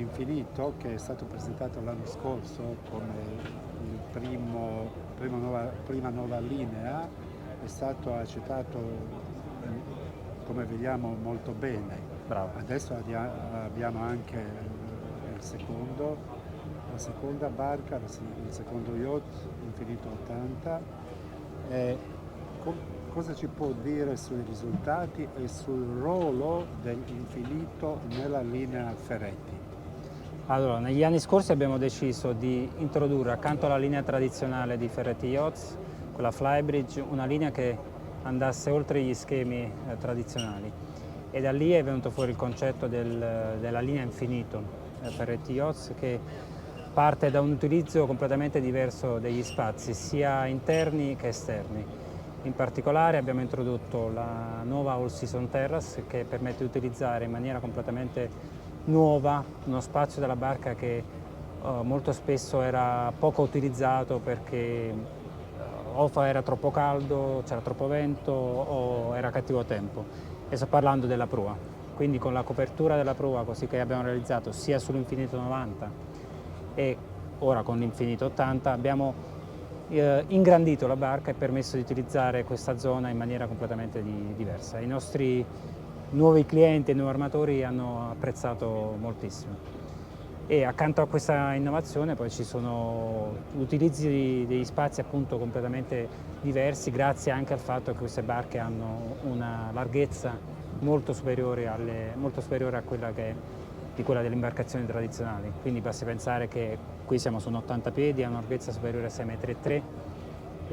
dell'Infinito, che è stato presentato l'anno scorso come prima nuova linea, è stato accettato, come vediamo, molto bene. Bravo. Adesso abbiamo anche la seconda barca, il secondo yacht, Infinito 80. E cosa ci può dire sui risultati e sul ruolo dell'Infinito nella linea Ferretti? Allora, negli anni scorsi abbiamo deciso di introdurre accanto alla linea tradizionale di Ferretti Yachts, con la Flybridge, una linea che andasse oltre gli schemi tradizionali. E da lì è venuto fuori il concetto della linea Infinito Ferretti Yachts, che parte da un utilizzo completamente diverso degli spazi, sia interni che esterni. In particolare abbiamo introdotto la nuova All Season Terrace, che permette di utilizzare in maniera completamente nuova uno spazio della barca che molto spesso era poco utilizzato perché o era troppo caldo, c'era troppo vento o era cattivo tempo. E sto parlando della prua. Quindi con la copertura della prua, così che abbiamo realizzato sia sull'Infinito 90 e ora con l'Infinito 80, abbiamo ingrandito la barca e permesso di utilizzare questa zona in maniera completamente diversa. I nostri nuovi clienti e nuovi armatori hanno apprezzato moltissimo. E accanto a questa innovazione poi ci sono utilizzi degli spazi appunto completamente diversi, grazie anche al fatto che queste barche hanno una larghezza molto superiore a quella di quella delle imbarcazioni tradizionali. Quindi basti pensare che qui siamo su un 80 piedi, ha una larghezza superiore a 6,3 m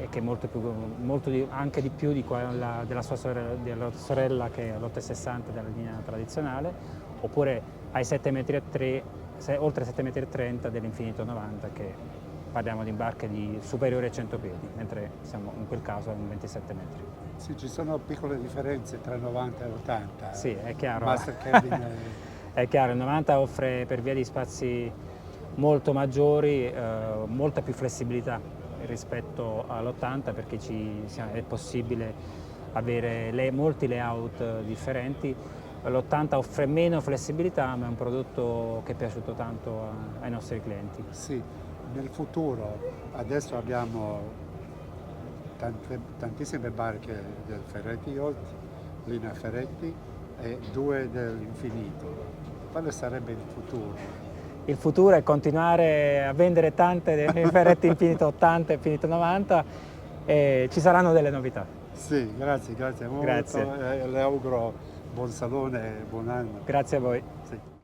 e che è anche di più di quella della sorella che è all'8,60 m della linea tradizionale, oppure ai 7,3 m, oltre 7,30 m dell'Infinito 90, che parliamo di barche superiori a 100 piedi, mentre siamo in quel caso a 27 metri. Sì, ci sono piccole differenze tra 90 e 80. Sì, è chiaro. Master Cabin È chiaro, il 90 offre, per via di spazi molto maggiori, molta più flessibilità rispetto all'80, perché è possibile avere molti layout differenti. L'80 offre meno flessibilità, ma è un prodotto che è piaciuto tanto ai nostri clienti. Sì, nel futuro adesso abbiamo tantissime barche del Ferretti Yacht, linea Ferretti, e 2 dell'Infinito. Quale sarebbe il futuro? Il futuro è continuare a vendere tante dei Ferretti Infinito 80 e Infinito 90 e ci saranno delle novità. Sì, grazie molto. Grazie. Le auguro buon salone e buon anno. Grazie a voi. Sì.